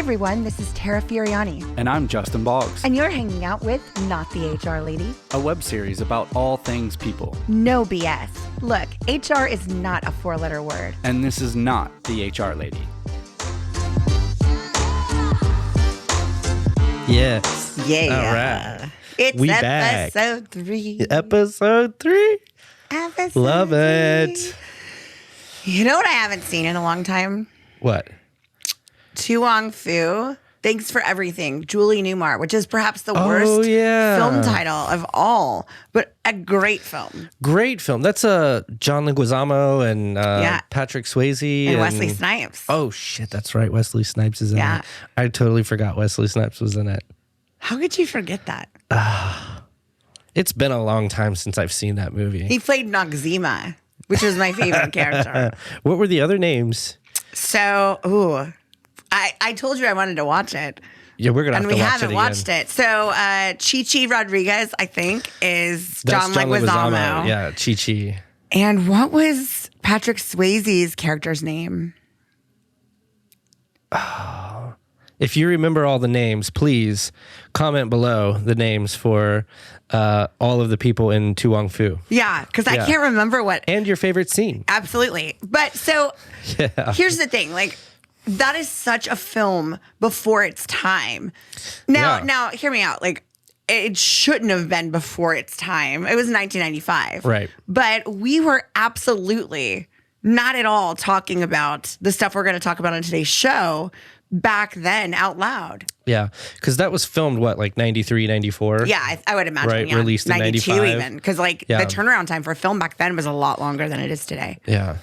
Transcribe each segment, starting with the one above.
everyone, this is Tara Furiani. And I'm Justin Boggs. And you're hanging out with Not the HR Lady, a web series about all things people. No BS. Look, HR is not a four-letter word. And this is not the HR Lady. Yes. Yeah. All right. It's We episode back. 3. Episode 3. Episode Love 3. it. You know what I haven't seen in a long time? What? Tu Wong Fu, Thanks for Everything, Julie Newmar, which is perhaps the worst film title of all, but a great film. Great film. That's John Leguizamo and Patrick Swayze. And Wesley Snipes. Oh, shit. That's right. Wesley Snipes is in Yeah. it. I totally forgot Wesley Snipes was in it. How could you forget that? It's been a long time since I've seen that movie. He played Noxzema, which was my favorite character. What were the other names? So, I told you I wanted to watch it. Yeah, we're going to have to watch it. And we haven't watched it. So, Chi-Chi Rodriguez, I think, is John Leguizamo. Yeah, Chi-Chi. And what was Patrick Swayze's character's name? If you remember all the names, please comment below the names for all of the people in Tu Wong Fu. Yeah, because I can't remember what. And your favorite scene. Absolutely. But so here's the thing. Like, that is such a film before its time. Now, hear me out. Like, it shouldn't have been before its time. It was 1995. Right. But we were absolutely not at all talking about the stuff we're going to talk about on today's show back then out loud. Yeah, because that was filmed, what, like 93, 94? Yeah, I would imagine. Right, yeah. released in 92 95. even. Because the turnaround time for a film back then was a lot longer than it is today. Yeah.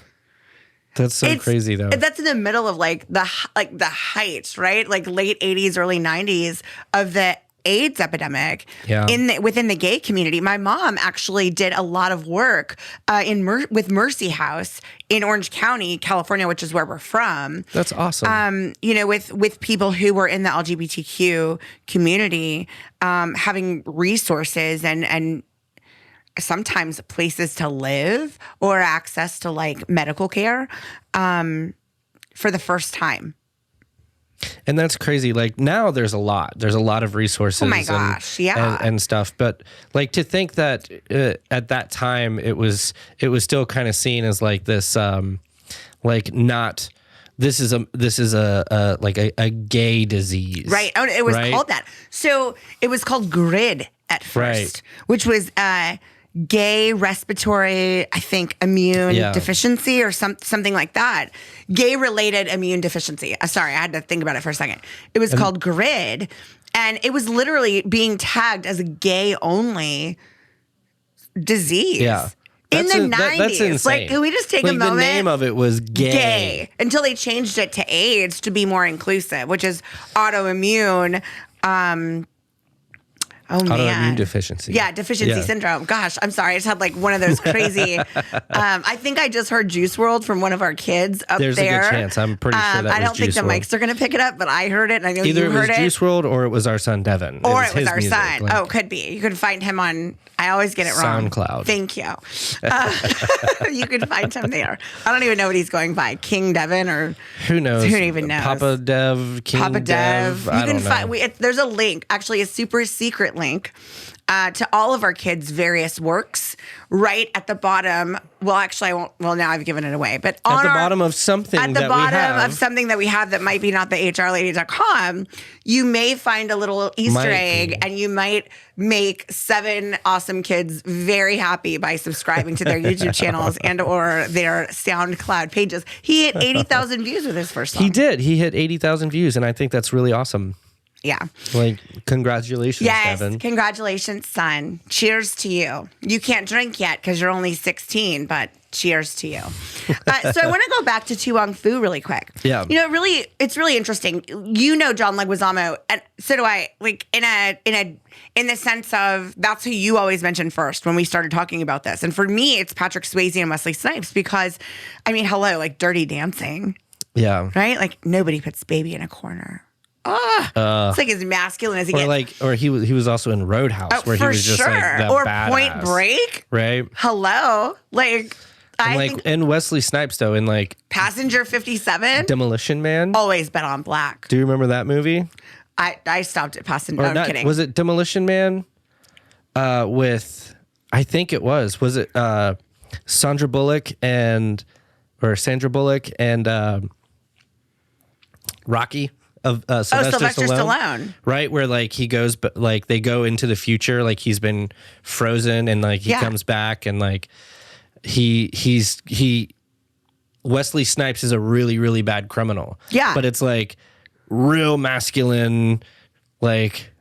That's so crazy, though. That's in the middle of the height, right? Like late 80s, early 90s of the AIDS epidemic within the gay community. My mom actually did a lot of work with Mercy House in Orange County, California, which is where we're from. That's awesome. With people who were in the LGBTQ community, having resources and sometimes places to live or access to medical care for the first time. And that's crazy. Like, now there's a lot of resources. Oh my gosh, and stuff. But to think that at that time it was still kind of seen as like this, not. This is a gay disease. Right. Oh, it was called that. So it was called GRID at first, which was gay respiratory, I think, immune deficiency or something like that. Gay-related immune deficiency. Sorry, I had to think about it for a second. It was called GRID, and it was literally being tagged as a gay-only disease. Yeah. In the 90s. That's insane. Like, can we just take a moment? The name of it was gay. Until they changed it to AIDS to be more inclusive, which is autoimmune. Autoimmune deficiency. Yeah, deficiency syndrome. Gosh, I'm sorry. I just had one of those crazy. I think I just heard Juice WRLD from one of our kids up there. There's a good chance. I'm pretty sure that was I don't think the mics are going to pick it up, but I heard it. And I know either you heard it was Juice WRLD or it was our son Devin. Or it was our son. Could be. You can find him on. I always get it wrong. SoundCloud. Thank you. You can find him there. I don't even know what he's going by. King Devin or who knows? Who even knows? Papa Dev, King Papa Dev. You can find. There's a link, actually a super secret link, to all of our kids' various works right at the bottom. Well, actually, I won't. Well, now I've given it away. But at the bottom of something at the bottom of something that we have that might be not the hrlady.com, you may find a little Easter egg, and you might make 7 awesome kids very happy by subscribing to their YouTube channels and or their SoundCloud pages. He hit 80,000 views with his first song. He did. He hit 80,000 views, and I think that's really awesome. Yeah. Congratulations, Devin. Yes, congratulations, son. Cheers to you. You can't drink yet because you're only 16, but cheers to you. So I want to go back to Tu Wong Fu really quick. Yeah. It's really interesting. You know John Leguizamo, and so do I. In the sense of that's who you always mentioned first when we started talking about this. And for me, it's Patrick Swayze and Wesley Snipes because, hello, Dirty Dancing. Yeah. Right? Nobody puts baby in a corner. It's as masculine as he gets. Or he was also in Roadhouse where he was just that or badass. Point Break. Right. Hello. And Wesley Snipes though in like Passenger 57, Demolition Man. always bet on black. Do you remember that movie? I stopped at Passenger. I'm kidding. Was it Demolition Man? With I think it was it Sandra Bullock and Rocky of Sylvester Stallone, right? Where like he goes, but like they go into the future, like he's been frozen, and like he comes back, and like he Wesley Snipes is a really, really bad criminal. Yeah, but it's like real masculine, like.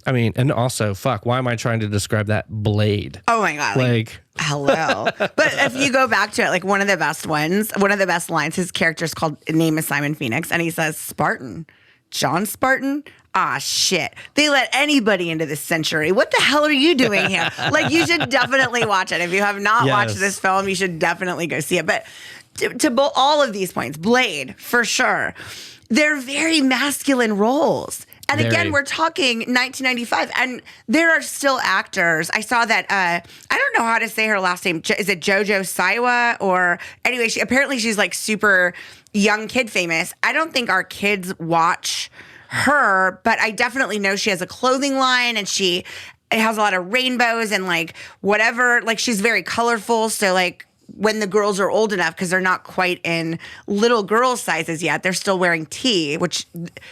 I mean, and also, fuck, why am I trying to describe that? Blade. Oh my God. Like hello. But if you go back to it, like one of the best lines, his character's name is Simon Phoenix, and he says, Spartan. John Spartan? Ah, shit. They let anybody into this century. What the hell are you doing here? Like, you should definitely watch it. If you have not watched this film, you should definitely go see it. But to all of these points, Blade, for sure, they're very masculine roles. And again, we're talking 1995, and there are still actors. I saw that, I don't know how to say her last name. Is it JoJo Siwa? Or anyway, apparently she's like super young kid famous. I don't think our kids watch her, but I definitely know she has a clothing line, and it has a lot of rainbows and like whatever. Like she's very colorful. So like, when the girls are old enough, because they're not quite in little girl sizes yet, they're still wearing T, which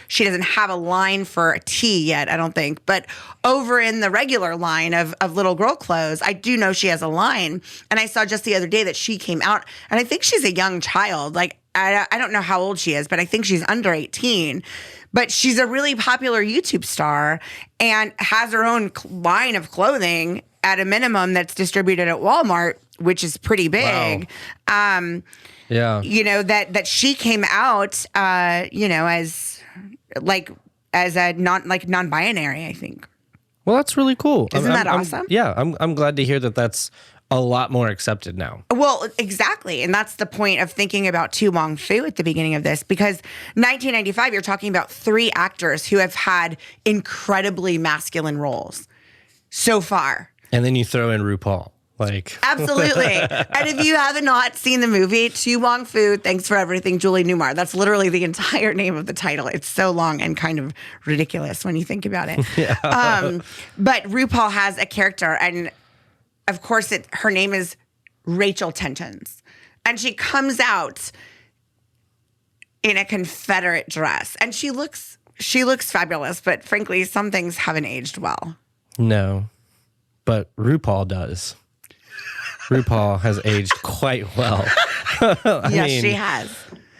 she doesn't have a line for a T yet, I don't think. But over in the regular line of little girl clothes, I do know she has a line. And I saw just the other day that she came out, and I think she's a young child. Like, I don't know how old she is, but I think she's under 18. But she's a really popular YouTube star and has her own line of clothing at a minimum that's distributed at Walmart, which is pretty big. Wow. You know, that she came out, you know, as a non-binary, I think. Well, that's really cool. Isn't that awesome? I'm glad to hear that that's a lot more accepted now. Well, exactly. And that's the point of thinking about Tu Wong Fu at the beginning of this, because 1995, you're talking about 3 actors who have had incredibly masculine roles so far. And then you throw in RuPaul. Like absolutely. And if you have not seen the movie, Tu Wong Fu, Thanks for Everything, Julie Newmar. That's literally the entire name of the title. It's so long and kind of ridiculous when you think about it. But RuPaul has a character, and of course her name is Rachel Tentons. And she comes out in a Confederate dress. And she looks fabulous, but frankly, some things haven't aged well. No. But RuPaul does. RuPaul has aged quite well. She has.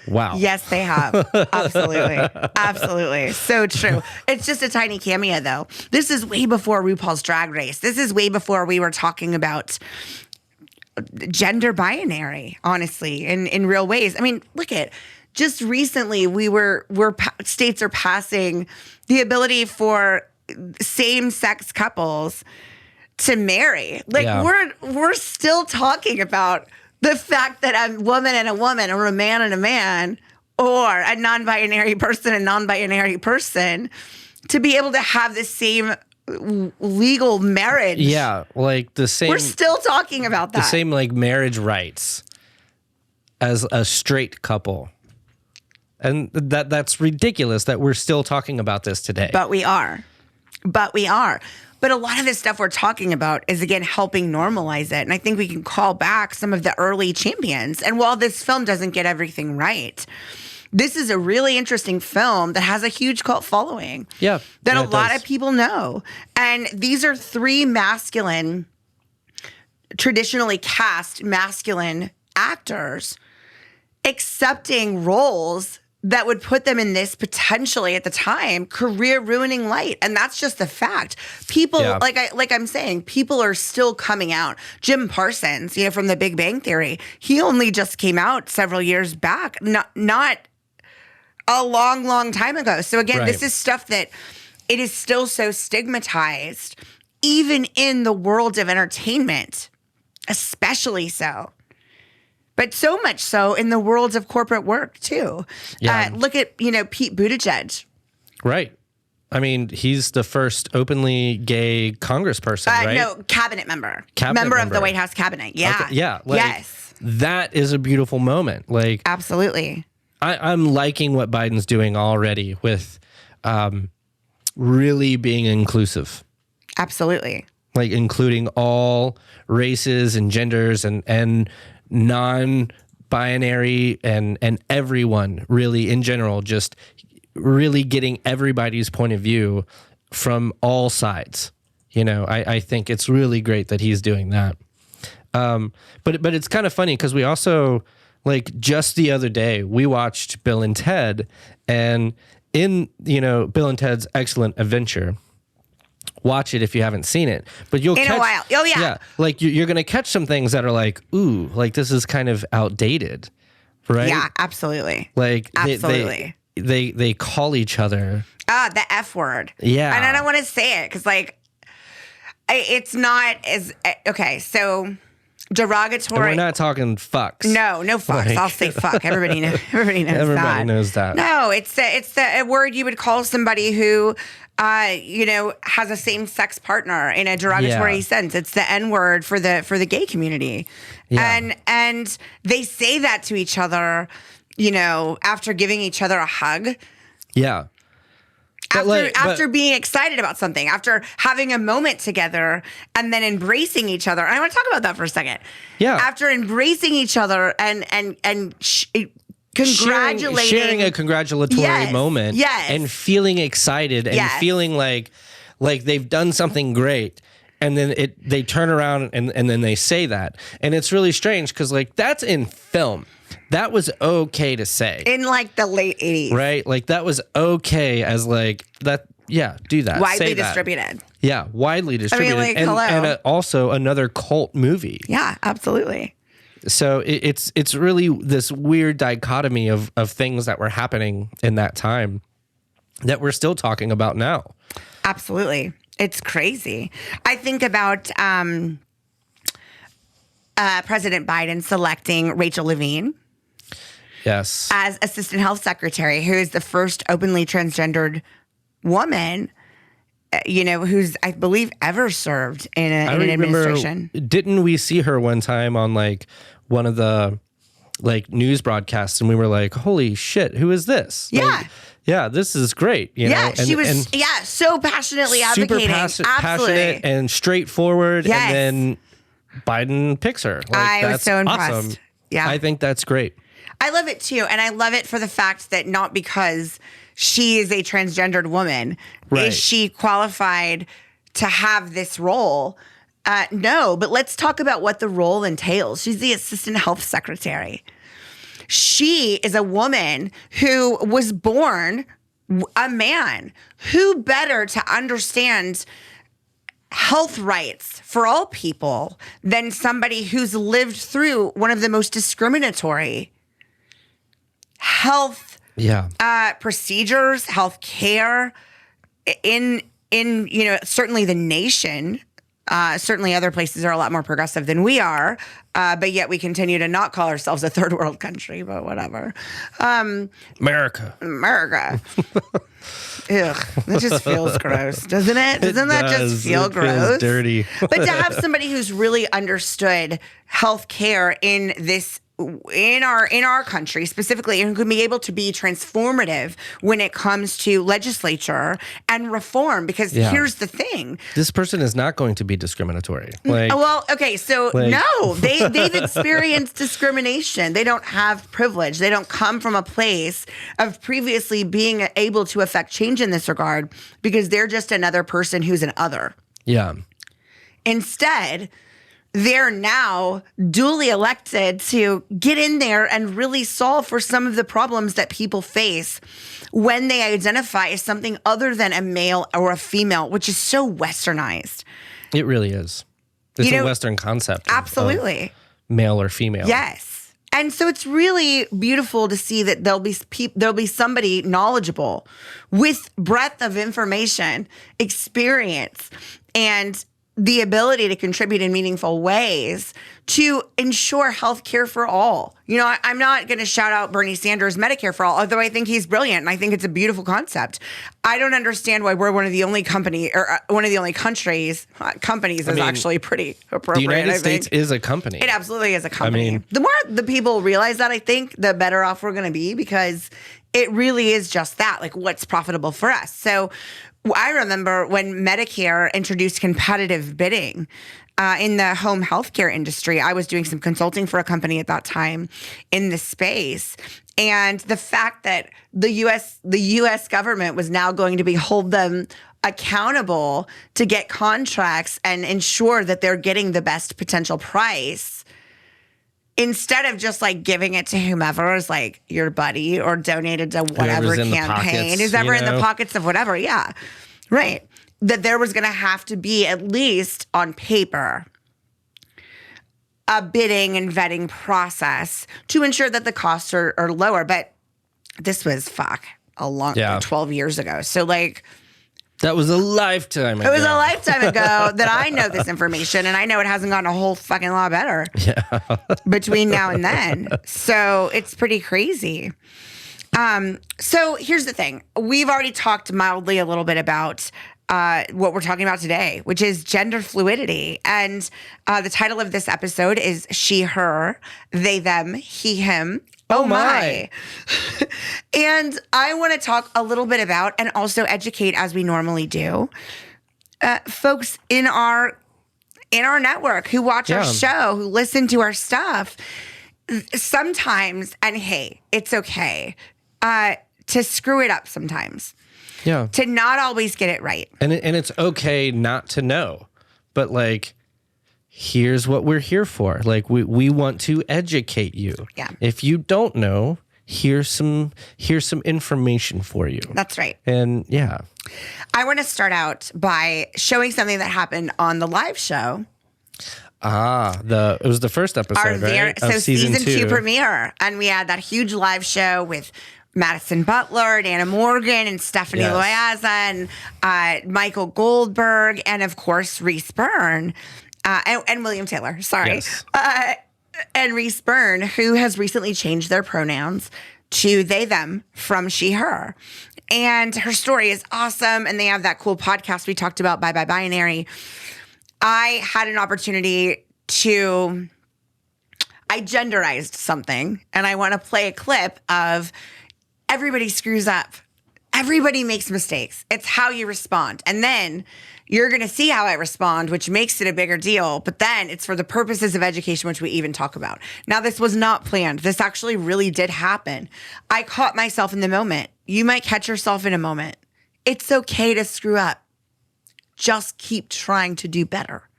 Wow. Yes, they have. Absolutely. Absolutely. So true. It's just a tiny cameo, though. This is way before RuPaul's Drag Race. This is way before we were talking about gender binary, honestly, in real ways. I mean, look at just recently states are passing the ability for same-sex couples to marry. Like we're still talking about the fact that a woman and a woman, or a man and a man, or a non-binary person and non-binary person, to be able to have the same legal marriage. Yeah, like the same. We're still talking about that. The same like marriage rights as a straight couple. And that's ridiculous that we're still talking about this today. But we are. But a lot of this stuff we're talking about is, again, helping normalize it. And I think we can call back some of the early champions. And while this film doesn't get everything right, this is a really interesting film that has a huge cult following. Yeah. That a lot of people know. And these are 3 masculine, traditionally cast masculine actors accepting roles that would put them in this potentially at the time career-ruining light, and that's just the fact. People, like I'm saying, people are still coming out. Jim Parsons, you know, from The Big Bang Theory, he only just came out several years back, not a long, long time ago. So again, this is stuff that it is still so stigmatized, even in the world of entertainment, especially so. But so much so in the worlds of corporate work, too. Yeah. Look at, Pete Buttigieg. Right. I mean, he's the first openly gay congressperson, right? No, cabinet member. Member of the White House cabinet. Yeah. Okay. Yeah. Yes. that is a beautiful moment. Like, absolutely. I'm liking what Biden's doing already with really being inclusive. Absolutely. Like including all races and genders and non-binary and everyone really in general, just really getting everybody's point of view from all sides. You know, I think it's really great that he's doing that. But it's kind of funny because we also, like, just the other day, we watched Bill and Ted, and in, Bill and Ted's Excellent Adventure, watch it if you haven't seen it, but you'll in catch, a while. Oh yeah. Yeah. Like you're going to catch some things that are like, ooh, like this is kind of outdated, right? Yeah, absolutely. Like absolutely. They call each other. The F word. Yeah. And I don't want to say it because like, it's not as, okay, so derogatory. And we're not talking fucks. No fucks. Like, I'll say fuck. Everybody knows Everybody knows that. No, it's a word you would call somebody who, has a same-sex partner in a derogatory sense. It's the N word for the gay community, and they say that to each other, after giving each other a hug. Yeah. After being excited about something, after having a moment together, and then embracing each other. And I want to talk about that for a second. Yeah. After embracing each other and congratulating, sharing a congratulatory moment, and feeling excited and feeling like they've done something great. And then they turn around and then they say that. And it's really strange because like that's in film. That was okay to say. In like the late 80s. Right? Like that was okay as like that. Yeah, do that. Widely distributed. Yeah, widely distributed. I mean, like, and also another cult movie. Yeah, absolutely. So it's really this weird dichotomy of things that were happening in that time that we're still talking about now. Absolutely. It's crazy. I think about President Biden selecting Rachel Levine. Yes. As Assistant Health Secretary, who is the first openly transgendered woman, who's, I believe, ever served in an administration. Didn't we see her one time on like one of the like news broadcasts, and we were like, "Holy shit, who is this?" Yeah. Like, yeah, this is great. She was so passionately advocating. Super passionate and straightforward. Yes. And then Biden picks her. Like, I was so impressed. Awesome. Yeah. I think that's great. I love it too. And I love it for the fact that not because she is a transgendered woman is she qualified to have this role. No, but let's talk about what the role entails. She's the Assistant Health Secretary. She is a woman who was born a man. Who better to understand health rights for all people than somebody who's lived through one of the most discriminatory health procedures, health care in certainly the nation. Certainly other places are a lot more progressive than we are, but yet we continue to not call ourselves a third world country, but whatever. America. Ugh, that just feels gross, doesn't it? Doesn't that just feel gross? Feels dirty. But to have somebody who's really understood health care in our country specifically, and who can be able to be transformative when it comes to legislature and reform, because here's the thing. This person is not going to be discriminatory. No, they've experienced discrimination. They don't have privilege. They don't come from a place of previously being able to affect change in this regard because they're just another person who's an other. Yeah. Instead, they're now duly elected to get in there and really solve for some of the problems that people face when they identify as something other than a male or a female, which is so westernized. It really is. It's a Western concept. Absolutely. Of male or female. Yes. And so it's really beautiful to see that there'll be somebody knowledgeable with breadth of information, experience, and the ability to contribute in meaningful ways to ensure health care for all. You know, I'm not going to shout out Bernie Sanders' Medicare for all, although I think he's brilliant and I think it's a beautiful concept. I don't understand why we're one of the only companies is actually pretty appropriate. The United States is a company. It absolutely is a company. The more the people realize that, I think, the better off we're going to be, because it really is just that, like, what's profitable for us. So I remember when Medicare introduced competitive bidding in the home healthcare industry. I was doing some consulting for a company at that time in the space. And the fact that the U.S. government was now going to hold them accountable to get contracts and ensure that they're getting the best potential price, instead of just like giving it to whomever is like your buddy or donated to whatever campaign is ever in the pockets of whatever. Yeah. Right. That there was going to have to be, at least on paper, a bidding and vetting process to ensure that the costs are lower. But this was 12 years ago. So like, that was a lifetime ago. It was a lifetime ago that I know this information, and I know it hasn't gotten a whole fucking lot better between now and then. So it's pretty crazy. So here's the thing. We've already talked mildly a little bit about what we're talking about today, which is gender fluidity. And the title of this episode is She, Her, They, Them, He, Him. Oh my. And I want to talk a little bit about, and also educate as we normally do, folks in our network who watch our show, who listen to our stuff. Sometimes, and hey, it's okay to screw it up sometimes. Yeah. To not always get it right. And it's okay not to know. But like, here's what we're here for. Like, we want to educate you. Yeah. If you don't know, here's some information for you. That's right. And yeah. I want to start out by showing something that happened on the live show. It was the first episode, right? So season 2 premiere. And we had that huge live show with Madison Butler, Anna Morgan, and Stephanie Loaiza, and Michael Goldberg, and of course Reese Byrne, and William Taylor. Sorry, and Reese Byrne, who has recently changed their pronouns to they, them from she, her. And her story is awesome. And they have that cool podcast we talked about, Bye Bye Binary. I had an opportunity I genderized something, and I want to play a clip of everybody screws up. Everybody makes mistakes. It's how you respond. And then you're going to see how I respond, which makes it a bigger deal. But then it's for the purposes of education, which we even talk about. Now, this was not planned. This actually really did happen. I caught myself in the moment. You might catch yourself in a moment. It's okay to screw up. Just keep trying to do better.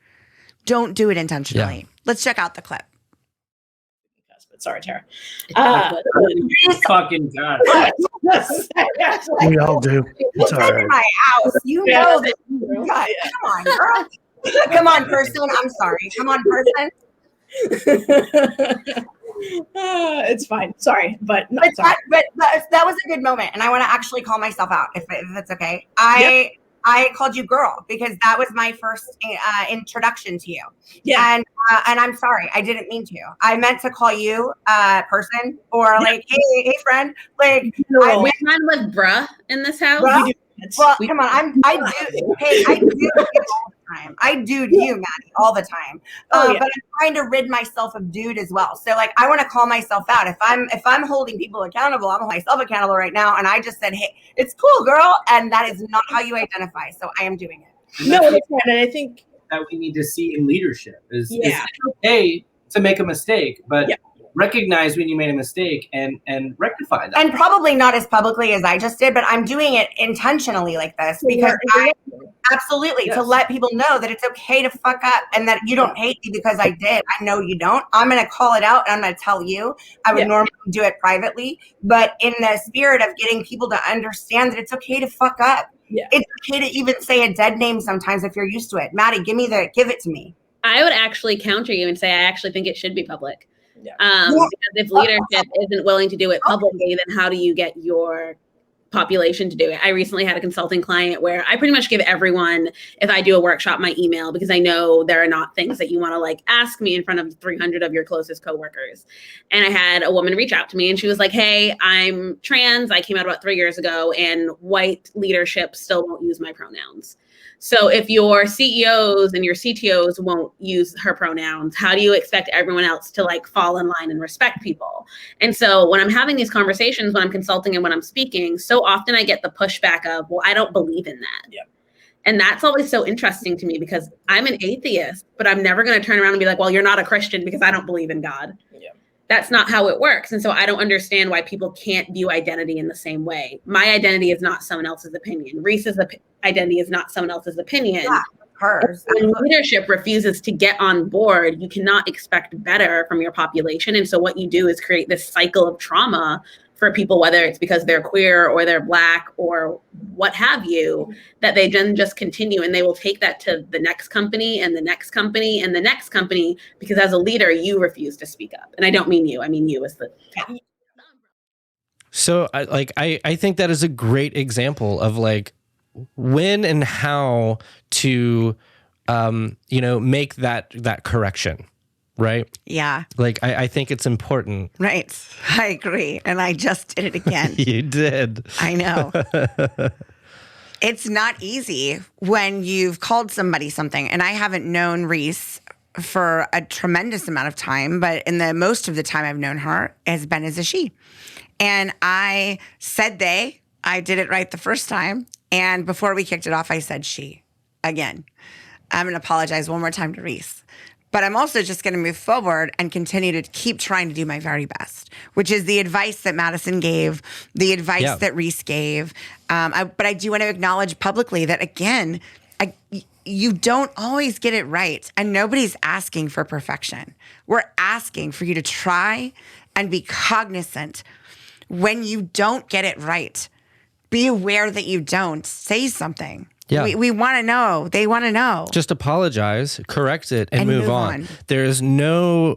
Don't do it intentionally. Yeah. Let's check out the clip. Sorry, Tara. Fucking God. We all do. It's all right. In my house. You know that. God, come on, girl. Come on, person. I'm sorry. Come on, person. It's fine. Sorry, but no, sorry. That was a good moment, and I want to actually call myself out if that's okay. I called you girl because that was my first introduction to you. Yeah. And I'm sorry, I didn't mean to. I meant to call you person or like, hey friend. Like, we run with bruh in this house. Bruh? Well, come on. I do you all the time. I do you, Maddie, all the time. But I'm trying to rid myself of dude as well. So like, I want to call myself out. If I'm holding people accountable, I'm holding myself accountable right now. And I just said, hey, it's cool, girl. And that is not how you identify. So I am doing it. No, it's not. And I think that we need to see in leadership is it's okay to make a mistake, but recognize when you made a mistake and rectify that. And probably not as publicly as I just did, but I'm doing it intentionally like this because to let people know that it's okay to fuck up and that you don't hate me because I did. I know you don't. I'm going to call it out and I'm going to tell you. I would normally do it privately, but in the spirit of getting people to understand that it's okay to fuck up. Yeah. It's okay to even say a dead name sometimes if you're used to it. Maddie, give it to me. I would actually counter you and say I actually think it should be public. Because if leadership isn't willing to do it publicly, then how do you get your population to do it. I recently had a consulting client where I pretty much give everyone, if I do a workshop, my email, because I know there are not things that you want to like ask me in front of 300 of your closest coworkers. And I had a woman reach out to me and she was like, hey, I'm trans. I came out about 3 years ago and white leadership still won't use my pronouns. So if your CEOs and your CTOs won't use her pronouns, how do you expect everyone else to like fall in line and respect people? And so when I'm having these conversations, when I'm consulting and when I'm speaking, so often I get the pushback of, well, I don't believe in that. Yeah. And that's always so interesting to me because I'm an atheist, but I'm never going to turn around and be like, well, you're not a Christian because I don't believe in God. Yeah. That's not how it works. And so I don't understand why people can't view identity in the same way. My identity is not someone else's opinion. Reese's identity is not someone else's opinion. Yeah, hers. When leadership refuses to get on board, you cannot expect better from your population. And so what you do is create this cycle of trauma for people, whether it's because they're queer or they're Black or what have you, that they then just continue and they will take that to the next company and the next company and the next company, because as a leader, you refuse to speak up. And I don't mean you, I mean you as the... So I think that is a great example of like when and how to, make that correction. Right? Yeah. Like, I think it's important. Right. I agree. And I just did it again. You did. I know. It's not easy when you've called somebody something. And I haven't known Reese for a tremendous amount of time, but in the most of the time I've known her has been as a she. And I said I did it right the first time. And before we kicked it off, I said she again. I'm going to apologize one more time to Reese. But I'm also just going to move forward and continue to keep trying to do my very best, which is the advice that Madison gave, the advice that Reese gave. But I do want to acknowledge publicly that, again, you don't always get it right. And nobody's asking for perfection. We're asking for you to try and be cognizant when you don't get it right. Be aware that you don't. Say something. Yeah. We want to know. They want to know. Just apologize, correct it, and move on. There's nobody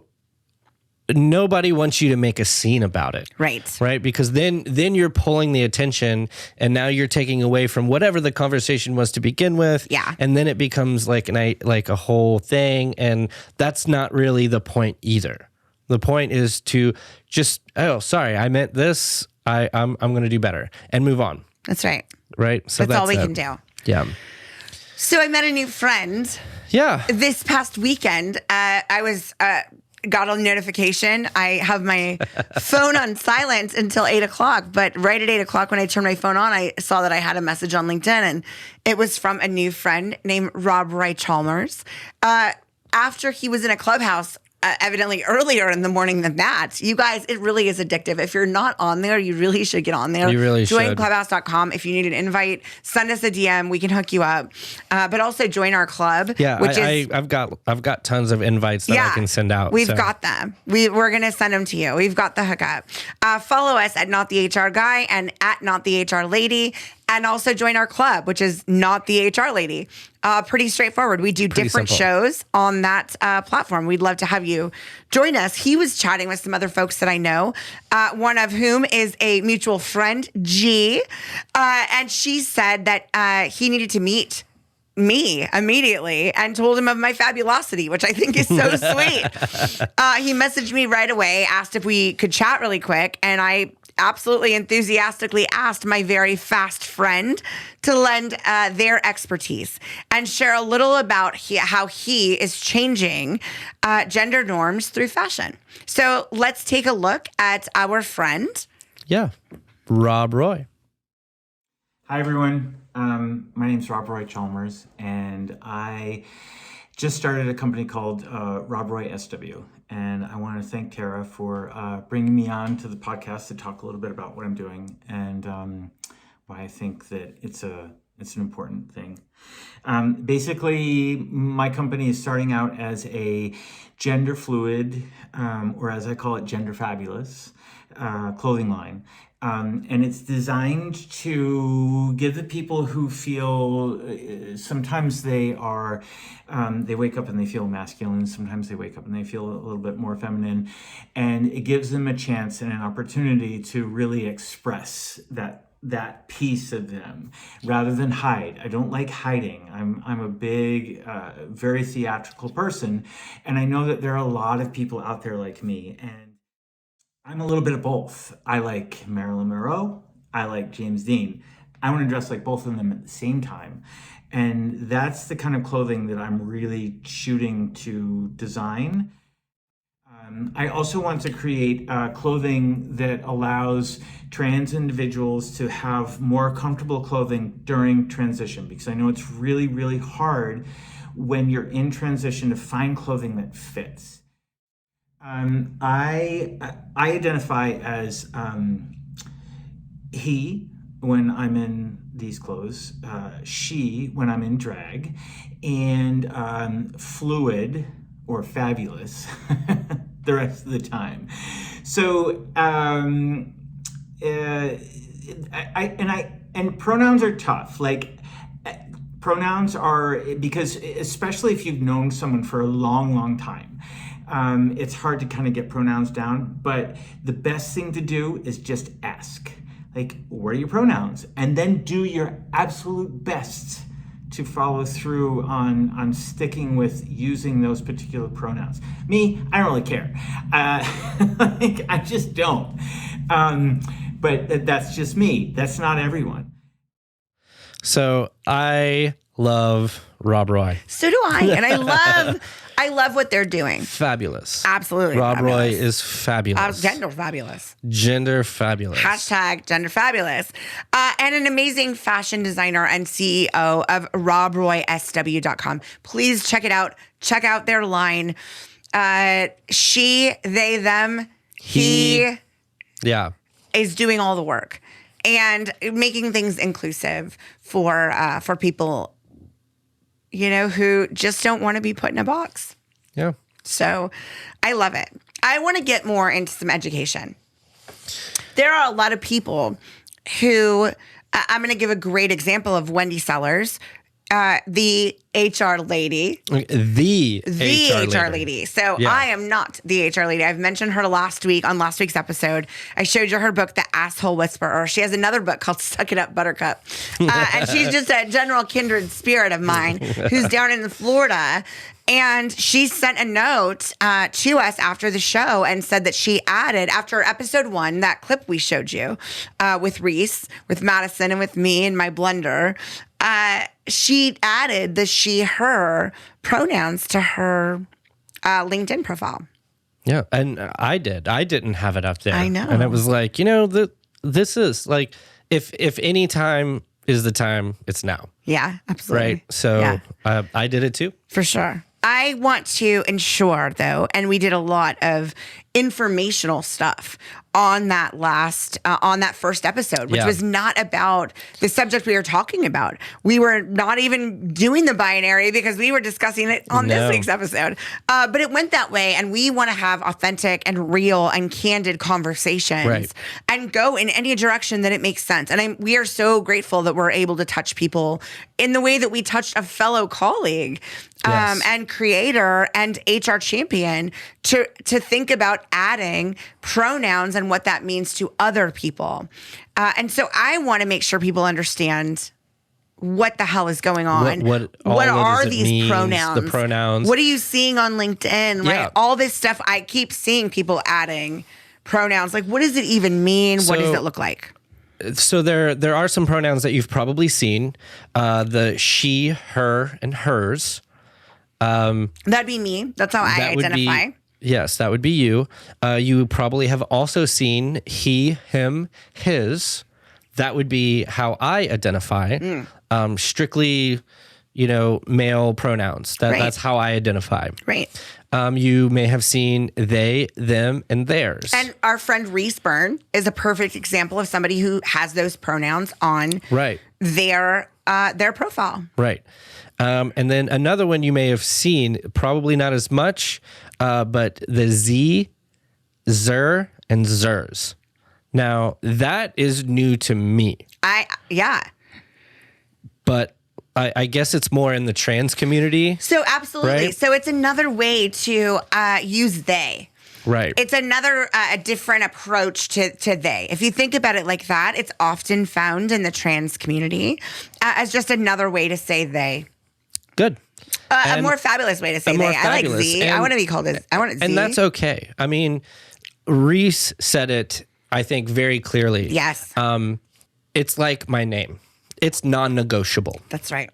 wants you to make a scene about it. Right. Because then you're pulling the attention and now you're taking away from whatever the conversation was to begin with. Yeah. And then it becomes like a whole thing. And that's not really the point either. The point is to just, oh, sorry, I meant this. I'm going to do better and move on. That's right. Right. So that's all we can do. Yeah. So I met a new friend. Yeah. This past weekend, I was got a notification. I have my phone on silent until 8 o'clock, but right at 8 o'clock when I turned my phone on, I saw that I had a message on LinkedIn, and it was from a new friend named RobRoy Chalmers. After he was in a clubhouse, evidently earlier in the morning than that. You guys, it really is addictive. If you're not on there, you really should get on there. You really should. Join clubhouse.com. If you need an invite, send us a DM. We can hook you up. But also join our club. Yeah, I've got tons of invites that I can send out. We've got them. We're going to send them to you. We've got the hookup. Follow us at Not the HR Guy and at Not the HR Lady. And also join our club, which is Not the HR Lady. Pretty straightforward. We do different shows on that platform. We'd love to have you join us. He was chatting with some other folks that I know, one of whom is a mutual friend, G. And she said that he needed to meet me immediately and told him of my fabulosity, which I think is so sweet. He messaged me right away, asked if we could chat really quick, and I absolutely enthusiastically asked my very fast friend to lend their expertise and share a little about how he is changing gender norms through fashion. So let's take a look at our friend. Yeah, RobRoy. Hi, everyone. My name's RobRoy Chalmers, and I just started a company called RobRoy SW. And I want to thank Tara for bringing me on to the podcast to talk a little bit about what I'm doing and why I think that it's an important thing. Basically, my company is starting out as a gender fluid, or as I call it, gender fabulous clothing line. And it's designed to give the people who feel sometimes they wake up and they feel masculine. Sometimes they wake up and they feel a little bit more feminine. And it gives them a chance and an opportunity to really express that piece of them rather than hide. I don't like hiding. I'm a big, very theatrical person, and I know that there are a lot of people out there like me, and I'm a little bit of both. I like Marilyn Monroe. I like James Dean. I want to dress like both of them at the same time. And that's the kind of clothing that I'm really shooting to design. I also want to create clothing that allows trans individuals to have more comfortable clothing during transition, because I know it's really, really hard when you're in transition to find clothing that fits. I identify as he when I'm in these clothes, she when I'm in drag, and fluid or fabulous the rest of the time. So and pronouns are tough. Like pronouns are, because especially if you've known someone for a long time, it's hard to kind of get pronouns down. But the best thing to do is just ask, like, what are your pronouns? And then do your absolute best to follow through on sticking with using those particular pronouns. Me, I don't really care. Like, I just don't. But that's just me. That's not everyone. So I love RobRoy. So do I, and I love what they're doing. Fabulous. Absolutely. RobRoy is fabulous. Gender fabulous. Gender fabulous. Hashtag gender fabulous. And an amazing fashion designer and CEO of RobRoySW.com. Please check it out. Check out their line. She, they, them, he is doing all the work and making things inclusive for people, you know, who just don't want to be put in a box. Yeah. So I love it. I want to get more into some education. There are a lot of people who, I'm going to give a great example of Wendy Sellers, the HR lady. The HR lady. So yeah. I am not the HR lady. I've mentioned her last week on last week's episode. I showed you her book, The Asshole Whisperer. She has another book called Suck It Up, Buttercup. And she's just a general kindred spirit of mine who's down in Florida. And she sent a note to us after the show and said that she added, after episode 1, that clip we showed you with Reese, with Madison, and with me and my blender, she added the she, her pronouns to her LinkedIn profile. Yeah, and I did. I didn't have it up there. I know. And it was like, you know, this is like, if any time is the time, it's now. Yeah, absolutely. Right? So yeah. I did it too. For sure. I want to ensure, though, and we did a lot of informational stuff on that on that first episode, which was not about the subject we were talking about. We were not even doing the binary because we were discussing it on this week's episode. But it went that way, and we want to have authentic and real and candid conversations and go in any direction that it makes sense. And we are so grateful that we're able to touch people in the way that we touched a fellow colleague and creator and HR champion to think about adding pronouns and what that means to other people. And so I want to make sure people understand what the hell is going on. What are these pronouns? The pronouns. What are you seeing on LinkedIn? Right? All this stuff. I keep seeing people adding pronouns. Like, what does it even mean? What does it look like? So there are some pronouns that you've probably seen. The she, her, and hers. That'd be me. That's how I identify. Yes, that would be you. You probably have also seen he, him, his. That would be how I identify. Strictly, male pronouns. That's how I identify. Right. You may have seen they, them, and theirs. And our friend Reese Byrne is a perfect example of somebody who has those pronouns on their profile. Right. And then another one you may have seen, probably not as much, but the Z, Zer, and Zers. Now, that is new to me. But I guess it's more in the trans community. So absolutely. Right? So it's another way to use they. Right. It's another, a different approach to they. If you think about it like that, it's often found in the trans community as just another way to say they. Good. A more fabulous way to say they. I like Z. I want to be called Z. And that's okay. I mean, Reese said it, I think, very clearly. Yes. It's like my name. It's non-negotiable. That's right.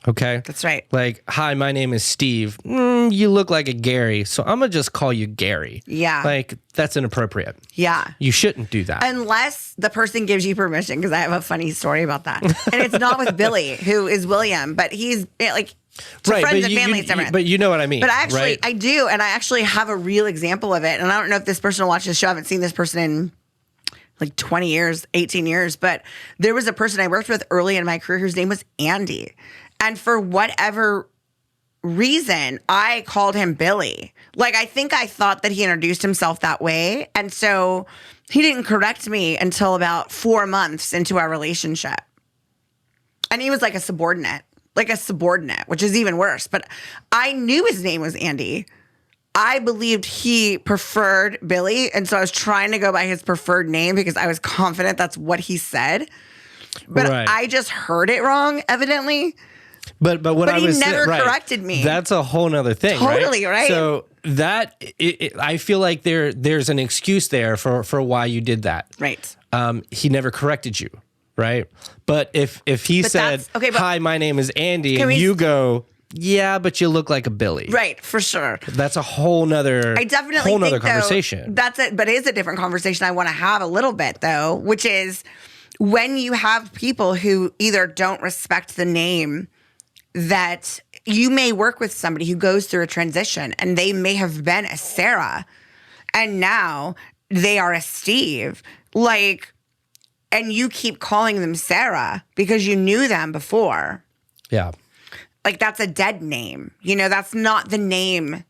Okay? That's right. Like, hi, my name is Steve. You look like a Gary, so I'm going to just call you Gary. Yeah. Like, that's inappropriate. Yeah. You shouldn't do that. Unless the person gives you permission, because I have a funny story about that. And it's not with Billy, who is William, but he's like, friends and family, it's different. But you know what I mean. But actually, right? I do. And I actually have a real example of it. And I don't know if this person will watch this show. I haven't seen this person in like 20 years, 18 years. But there was a person I worked with early in my career whose name was Andy. And for whatever reason, I called him Billy. Like, I think I thought that he introduced himself that way. And so he didn't correct me until about 4 months into our relationship. And he was like a subordinate, which is even worse. But I knew his name was Andy. I believed he preferred Billy. And so I was trying to go by his preferred name because I was confident that's what he said. But I just heard it wrong, evidently. But he never corrected me. That's a whole nother thing. Totally, right? So that I feel like there's an excuse there for why you did that. Right. He never corrected you, right? But if he said, "Hi, my name is Andy," and you go, "Yeah, but you look like a Billy," right? For sure. That's a whole nother. I definitely whole nother think, conversation. That's it. But it is a different conversation I want to have a little bit though, which is when you have people who either don't respect the name. That you may work with somebody who goes through a transition and they may have been a Sarah and now they are a Steve, like, and you keep calling them Sarah because you knew them before. Yeah. Like, that's a dead name. You know, that's not the name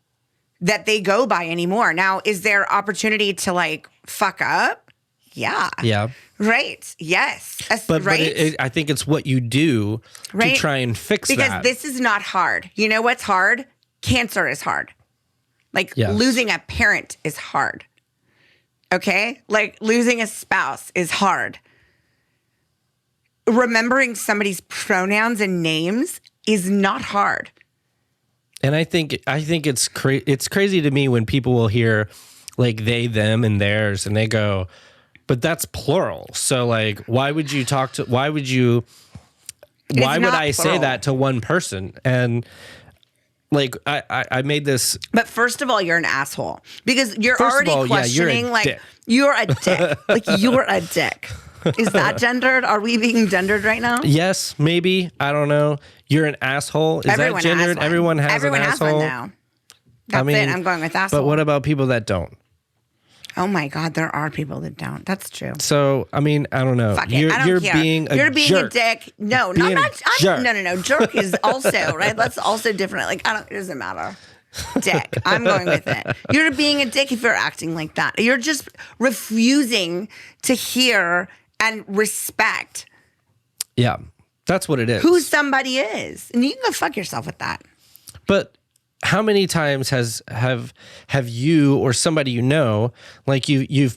that they go by anymore. Now, is there opportunity to like fuck up? Yeah. Yeah. Right. Yes. But right. I think it's what you do to try and fix because that. This is not hard. You know what's hard? Cancer is hard. Like losing a parent is hard. Okay? Like losing a spouse is hard. Remembering somebody's pronouns and names is not hard. And I think it's crazy to me when people will hear like they, them, and theirs, and they go, but that's plural. So like, why would I say that to one person? And like, I made this. But first of all, you're an asshole because you're already questioning you're a dick. Like you're a dick. Is that gendered? Are we being gendered right now? Yes, maybe. I don't know. You're an asshole. Is that gendered? Everyone has an asshole. Everyone has one now. That's it. I'm going with asshole. But what about people that don't? Oh my God, there are people that don't. That's true. So, I mean, I don't know. Fuck it. I don't care. You're being jerk. a dick. No, No. Jerk is also, right? That's also different. Like, it doesn't matter. Dick. I'm going with it. You're being a dick if you're acting like that. You're just refusing to hear and respect. Yeah, that's what it is. Who somebody is. And you can go fuck yourself with that. But how many times have you or somebody you know, like you've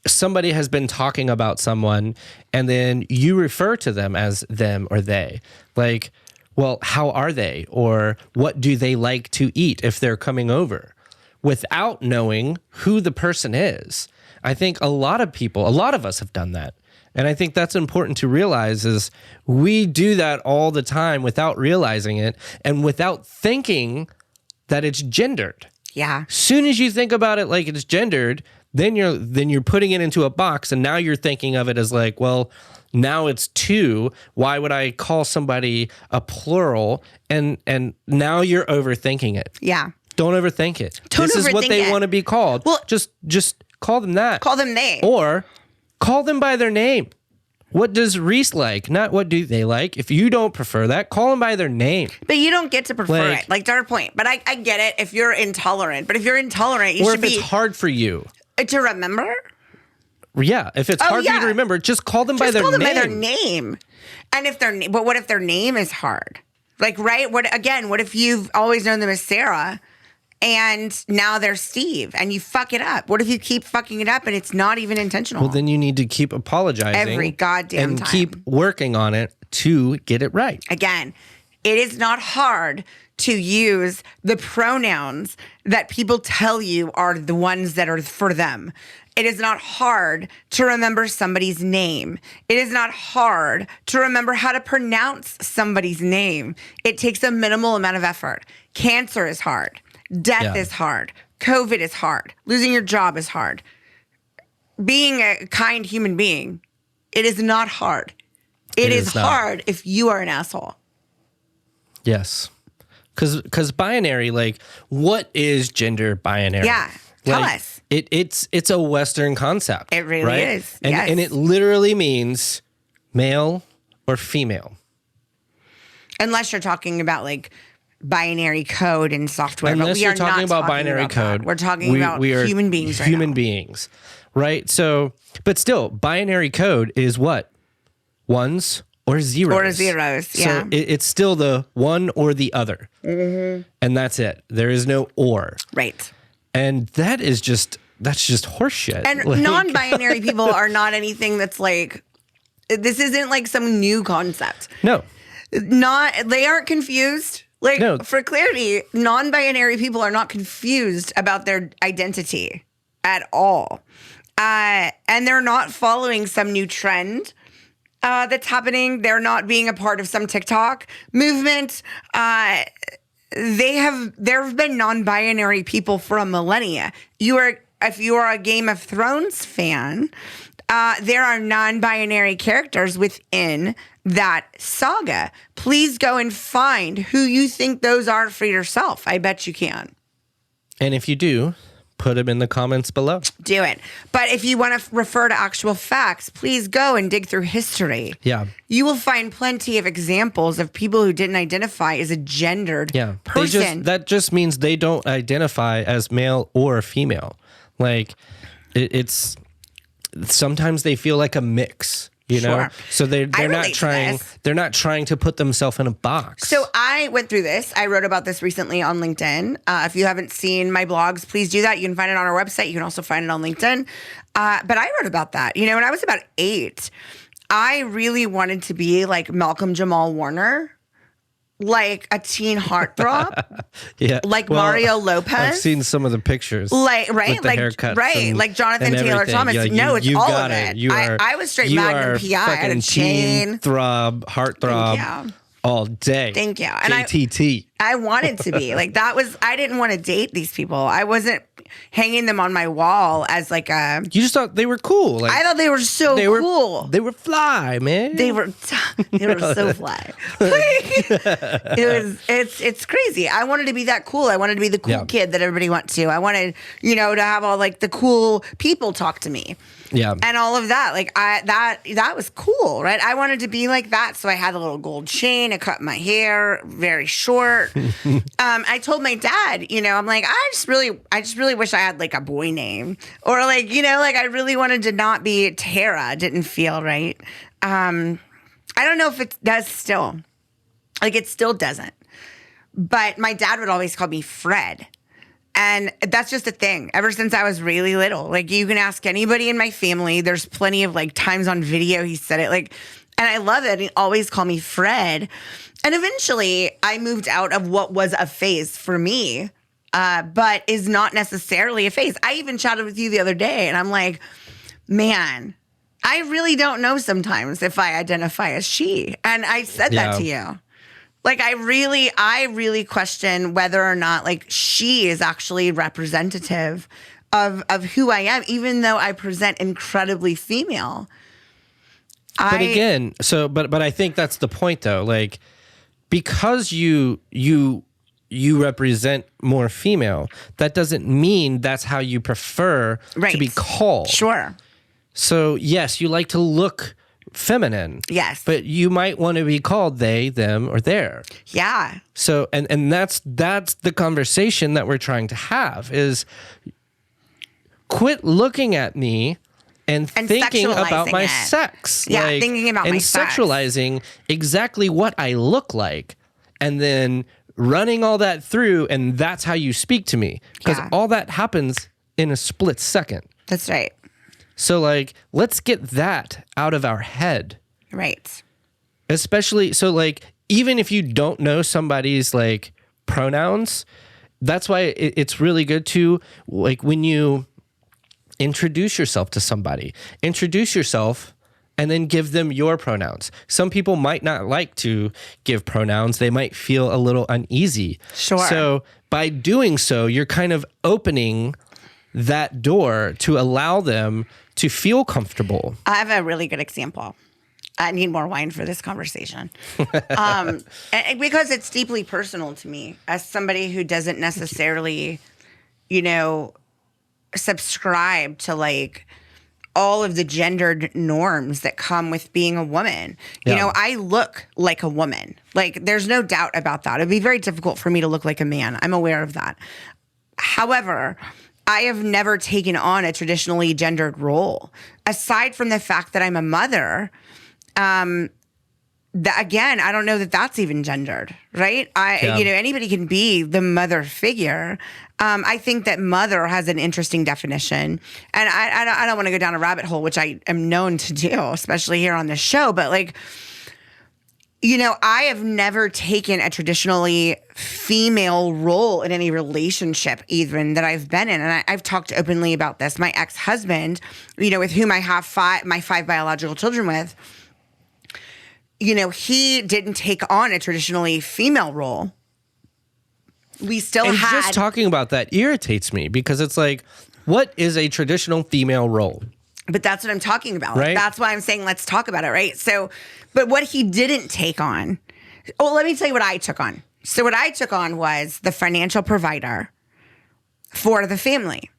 somebody has been talking about someone and then you refer to them as them or they, like, well, how are they? Or what do they like to eat if they're coming over, without knowing who the person is? I think a lot of us have done that. And I think that's important to realize is we do that all the time without realizing it and without thinking that it's gendered. Yeah. Soon as you think about it like it's gendered, then you're putting it into a box and now you're thinking of it as like, well, now it's two. Why would I call somebody a plural? And now you're overthinking it. Yeah. Don't overthink it. This is what they want to be called. Well, just call them that. Call them they. Or call them by their name. What does Reese like? Not what do they like. If you don't prefer that, call them by their name. But you don't get to prefer it. Like, to our point. But I get it if you're intolerant. But if you're intolerant, you should be... Or if it's hard for you. To remember? Yeah. If it's hard for you to remember, just call them by their name. Just call them by their name. And but what if their name is hard? Like, right? What if you've always known them as Sarah and now they're Steve, and you fuck it up. What if you keep fucking it up and it's not even intentional? Well, then you need to keep apologizing every goddamn and time. keep working on it to get it right. Again, it is not hard to use the pronouns that people tell you are the ones that are for them. It is not hard to remember somebody's name. It is not hard to remember how to pronounce somebody's name. It takes a minimal amount of effort. Cancer is hard. Death is hard. COVID is hard. Losing your job is hard. Being a kind human being, it is not hard. It is hard if you are an asshole. Yes. Because binary, like, what is gender binary? Yeah. Tell like, us. It's a Western concept. It really right? is. And, yes. and it literally means male or female. Unless you're talking about like binary code and software. Unless but we you're are talking not about binary about code. That. We're talking about human beings right human now. beings. Right? So, but still, binary code is what? Ones or zeros. Or zeros, yeah. So it's still the one or the other. Mm-hmm. And that's it. There is no or. Right. And that's just horseshit. And like, non-binary people are not anything that's like, this isn't like some new concept. No. They aren't confused. Like, No. for clarity, non-binary people are not confused about their identity at all. And they're not following some new trend that's happening. They're not being a part of some TikTok movement. There have been non-binary people for a millennia. If you are a Game of Thrones fan, there are non-binary characters within that saga. Please go and find who you think those are for yourself. I bet you can. And if you do, put them in the comments below. Do it. But if you want to refer to actual facts, please go and dig through history. Yeah. You will find plenty of examples of people who didn't identify as a gendered person. That just means they don't identify as male or female. Like, it's sometimes they feel like a mix. You know, so they're not trying. They're not trying to put themselves in a box. So I went through this. I wrote about this recently on LinkedIn. If you haven't seen my blogs, please do that. You can find it on our website. You can also find it on LinkedIn. But I wrote about that. You know, when I was about 8, I really wanted to be like Malcolm Jamal Warner, like a teen heartthrob. Yeah, like Mario Lopez. I've seen some of the pictures. Like with the haircuts like Jonathan Taylor Thomas. Yeah, no, it's all of it. it. I was straight Magnum PI. I had a chain. Heartthrob all day. Thank you. And JTT. I wanted to be like that. I didn't want to date these people. I wasn't hanging them on my wall as like a. You just thought they were cool. Like, I thought they were so cool. They were fly, man. They were so fly. It's crazy. I wanted to be that cool. I wanted to be the cool kid that everybody went to. I wanted, to have all like the cool people talk to me. Yeah. And all of that. Like that was cool, right? I wanted to be like that. So I had a little gold chain. I cut my hair very short. I told my dad, I'm like, I just really wish I had like a boy name. Or like, like I really wanted to not be Tara. Didn't feel right. I don't know if it does still. Like it still doesn't. But my dad would always call me Fred. And that's just a thing ever since I was really little. Like you can ask anybody in my family. There's plenty of like times on video he said it like, and I love it. He always called me Fred. And eventually I moved out of what was a phase for me, but is not necessarily a phase. I even chatted with you the other day and I'm like, man, I really don't know sometimes if I identify as she. And I said that to you. Like I really question whether or not like she is actually representative of who I am, even though I present incredibly female. But again, but I think that's the point though. Like because you represent more female, that doesn't mean that's how you prefer to be called. Sure. So yes, you like to look feminine. Yes. But you might want to be called they, them, or their. Yeah. So and that's the conversation that we're trying to have is quit looking at me and thinking about my sex. Yeah, thinking about my sex. And sexualizing exactly what I look like and then running all that through, and that's how you speak to me. Because all that happens in a split second. That's right. So, like, let's get that out of our head. Right. Especially, so, like, even if you don't know somebody's, like, pronouns, that's why it's really good to, like, when you introduce yourself to somebody, introduce yourself and then give them your pronouns. Some people might not like to give pronouns. They might feel a little uneasy. Sure. So by doing so, you're kind of opening that door to allow them to feel comfortable. I have a really good example. I need more wine for this conversation. And because it's deeply personal to me as somebody who doesn't necessarily, subscribe to like all of the gendered norms that come with being a woman. I look like a woman. Like, there's no doubt about that. It'd be very difficult for me to look like a man. I'm aware of that. However, I have never taken on a traditionally gendered role. Aside from the fact that I'm a mother, again, I don't know that that's even gendered, right? Anybody can be the mother figure. I think that mother has an interesting definition, and I don't want to go down a rabbit hole, which I am known to do, especially here on this show. But like, I have never taken a traditionally female role in any relationship, even that I've been in, and I've talked openly about this. My ex-husband, with whom I have my 5 biological children with. He didn't take on a traditionally female role. We still had. Just talking about that irritates me because it's like, what is a traditional female role? But that's what I'm talking about. Right? That's why I'm saying let's talk about it, right? So, but what he didn't take on. Oh, let me tell you what I took on. So what I took on was the financial provider for the family.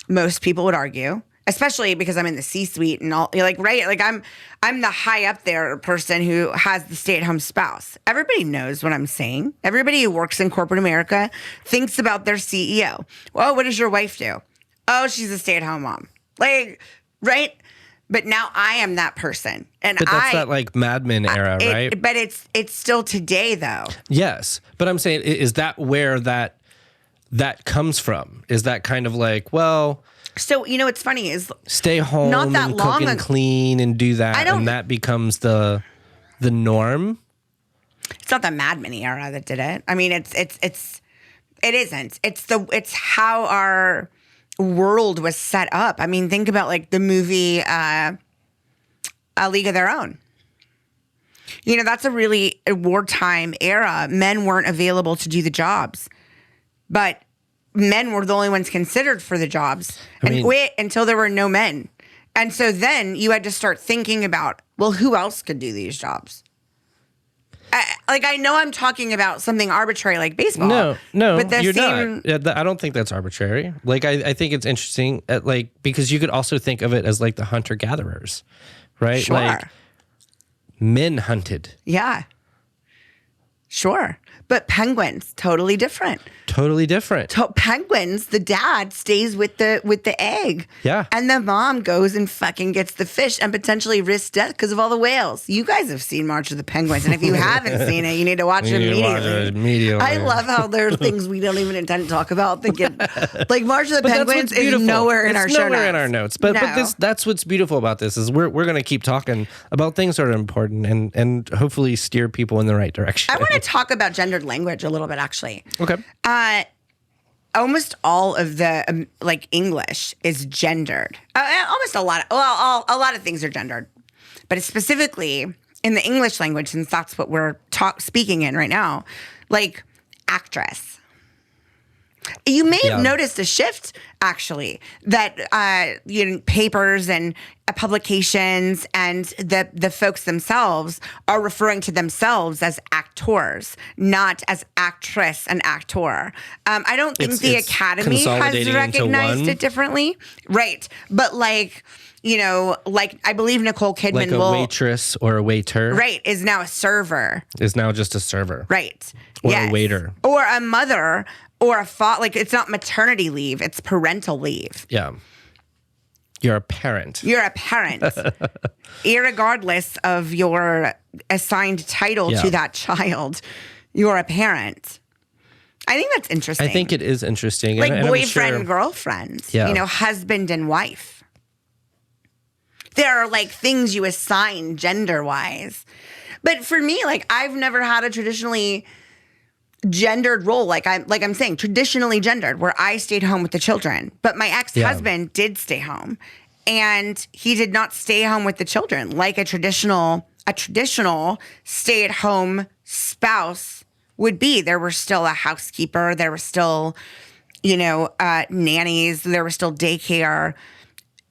Most people would argue, especially because I'm in the C-suite and all, right? Like I'm the high up there person who has the stay-at-home spouse. Everybody knows what I'm saying. Everybody who works in corporate America thinks about their CEO. Well, what does your wife do? Oh, she's a stay-at-home mom. Like, right? But now I am that person. And but that's that like Mad Men era, right? But it's still today though. Yes. But I'm saying, is that where that comes from? Is that kind of like, well, so it's funny is stay home not that and long cook and clean and do that, and that becomes the norm. It's not the Mad Men era that did it. I mean, it isn't. It's how our world was set up. I mean, think about like the movie A League of Their Own. That's a really wartime era. Men weren't available to do the jobs, but men were the only ones considered for the jobs. Wait until there were no men. And so then you had to start thinking about, well, who else could do these jobs? I know I'm talking about something arbitrary like baseball. No, but you're not. I don't think that's arbitrary. Like, I think it's interesting, because you could also think of it as like the hunter-gatherers, right? Sure. Like, men hunted. Yeah. Sure. But penguins, totally different. Totally different. Penguins, the dad stays with the egg. Yeah. And the mom goes and fucking gets the fish and potentially risks death because of all the whales. You guys have seen March of the Penguins. And if you haven't seen it, you need to watch it immediately. I love how there are things we don't even intend to talk about. Thinking, like March of the Penguins is nowhere in our show notes. Nowhere in our notes. But that's what's beautiful about this is we're going to keep talking about things that are important and hopefully steer people in the right direction. I want to talk about gendered language a little bit, actually. Okay. Almost all of the English is gendered. Almost a lot. A lot of things are gendered, but it's specifically in the English language, since that's what we're speaking in right now, like actress. You may have noticed a shift, actually, that papers and publications and the folks themselves are referring to themselves as actors, not as actress and actor. I don't think the Academy has recognized it differently, right? But I believe Nicole Kidman, like a waitress or a waiter, right, is now a server. Is now just a server, right? Or a waiter, or a mother. Or a father, it's not maternity leave, it's parental leave. Yeah. You're a parent. You're a parent. Irregardless of your assigned title to that child, you're a parent. I think that's interesting. I think it is interesting. Like and boyfriend, I'm sure, girlfriend, Yeah. Husband and wife. There are like things you assign gender wise. But for me, like I've never had a traditionally gendered role. Like I'm saying, traditionally gendered, where I stayed home with the children. But my ex-husband did stay home. And he did not stay home with the children like a traditional stay-at-home spouse would be. There were still a housekeeper. There were still, nannies. There was still daycare.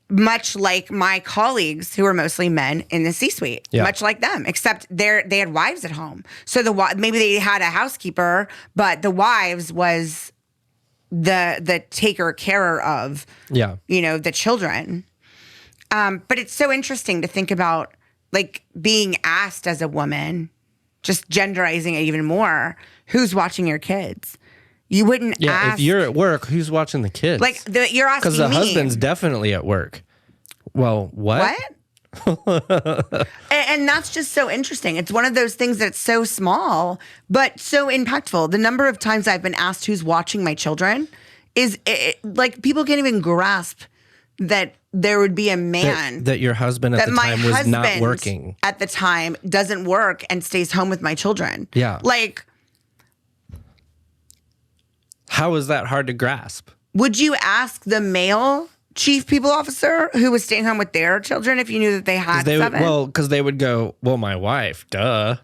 Much like my colleagues who were mostly men in the C-suite, much like them, except they had wives at home. So maybe they had a housekeeper, but the wives was the taker carer of, the children. But it's so interesting to think about, like, being asked as a woman, just genderizing it even more, who's watching your kids? You wouldn't ask. If you're at work, who's watching the kids? Like, you're asking because the me. husband's definitely at work. Well, what? And that's just so interesting. It's one of those things that's so small, but so impactful. The number of times I've been asked who's watching my children is like people can't even grasp that there would be a man that your husband at the time was not working. At the time doesn't work and stays home with my children. Yeah. Like, how is that hard to grasp? Would you ask the male chief people officer who was staying home with their children if you knew that they had seven? Because they would go, well, my wife, duh.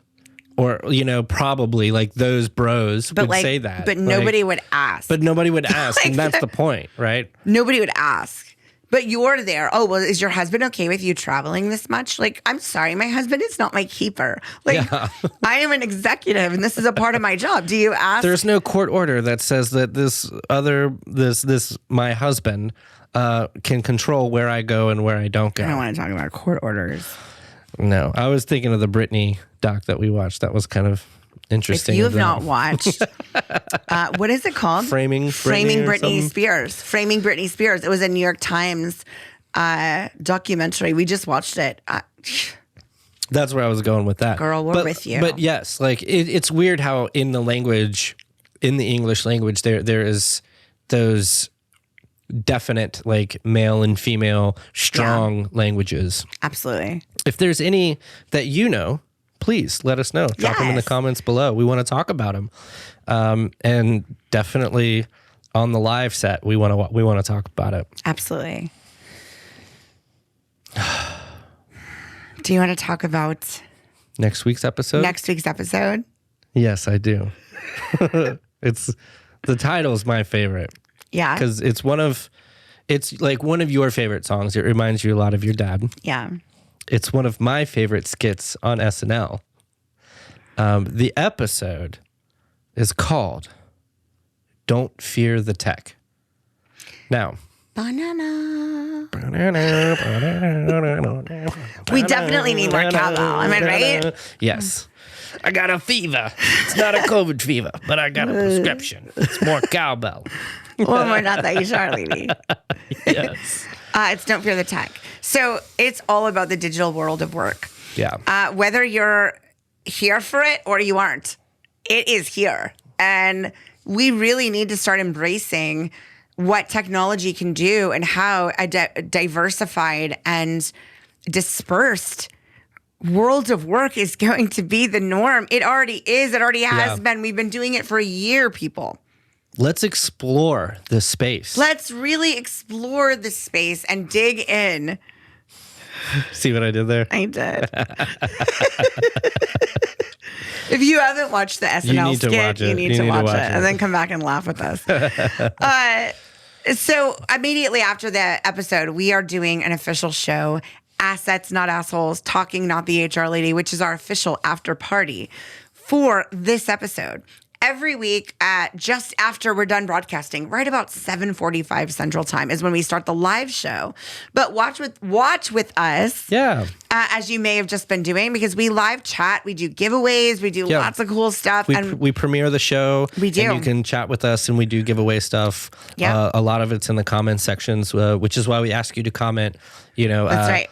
Or, probably like those bros would say that. But nobody would ask. But nobody would ask. And that's the point, right? Nobody would ask. But you're there. Oh, well, is your husband okay with you traveling this much? Like, I'm sorry, my husband is not my keeper. Like, I am an executive and this is a part of my job. Do you ask? There's no court order that says that this my husband can control where I go and where I don't go. I don't want to talk about court orders. No, I was thinking of the Britney doc that we watched. That was kind of interesting. If you have not watched, what is it called? Framing Britney Spears. Framing Britney Spears. It was a New York Times documentary. We just watched it. That's where I was going with that. Girl, we're with you. But yes, like it's weird how in the English language, there is those definite like male and female strong languages. Absolutely. If there's any that please let us know. Drop them in the comments below. We want to talk about them. And definitely on the live set, we want to talk about it. Absolutely. Do you want to talk about next week's episode? Yes, I do. The title's my favorite. Yeah. Because it's like one of your favorite songs. It reminds you a lot of your dad. Yeah. It's one of my favorite skits on SNL. The episode is called Don't Fear the Tech. Now, banana. We definitely need more cowbell. Am I right? Yes. I got a fever. It's not a COVID fever, but I got a prescription. It's more cowbell. One more not that you Charlie. Yes. It's Don't Fear the Tech. So it's all about the digital world of work. Yeah. Whether you're here for it or you aren't, it is here. And we really need to start embracing what technology can do and how a diversified and dispersed world of work is going to be the norm. It already is. It already has been. We've been doing it for a year, people. Let's explore the space. Let's really explore the space and dig in. See what I did there? I did. If you haven't watched the SNL skit, you need to watch it and then come back and laugh with us. So immediately after the episode, we are doing an official show, Assets Not Assholes, Talking Not the HR Lady, which is our official after party for this episode. Every week, just after we're done broadcasting, right about 7:45 Central Time is when we start the live show. But watch with us, as you may have just been doing, because we live chat, we do giveaways, we do lots of cool stuff. We premiere the show. We do. And you can chat with us, and we do giveaway stuff. Yeah. A lot of it's in the comment sections, which is why we ask you to comment. That's right.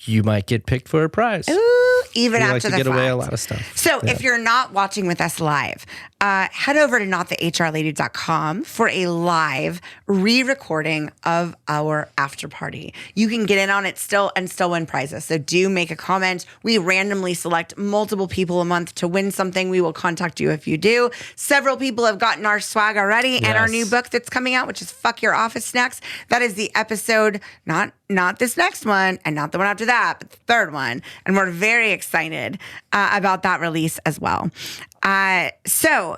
You might get picked for a prize. Ooh, even we after like to the get fact. away a lot of stuff. So if you're not watching with us live, head over to notthehrlady.com for a live re-recording of our after party. You can get in on it still and still win prizes. So do make a comment. We randomly select multiple people a month to win something. We will contact you if you do. Several people have gotten our swag already and our new book that's coming out, which is Fuck Your Office Snacks. That is the episode, not this next one and not the one after that, but the third one. And we're very excited about that release as well. So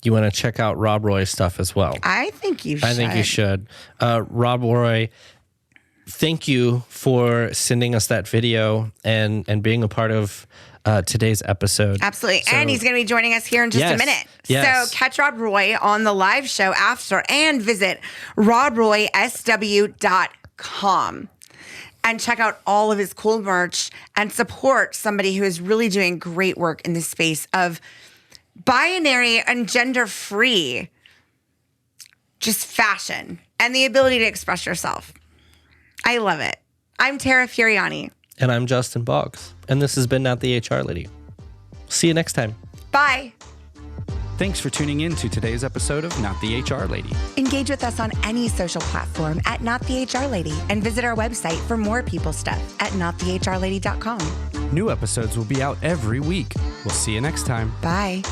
you want to check out RobRoy stuff as well. I think you should. I think you should. RobRoy, thank you for sending us that video and being a part of today's episode. Absolutely. So, and he's going to be joining us here in just a minute. Yes. So catch RobRoy on the live show after and visit RobRoySW.com and check out all of his cool merch and support somebody who is really doing great work in the space of binary and gender-free just fashion and the ability to express yourself. I love it. I'm Tara Furiani. And I'm Justin Boggs. And this has been Not the HR Lady. See you next time. Bye. Thanks for tuning in to today's episode of Not the HR Lady. Engage with us on any social platform at Not the HR Lady and visit our website for more people stuff at notthehrlady.com. New episodes will be out every week. We'll see you next time. Bye.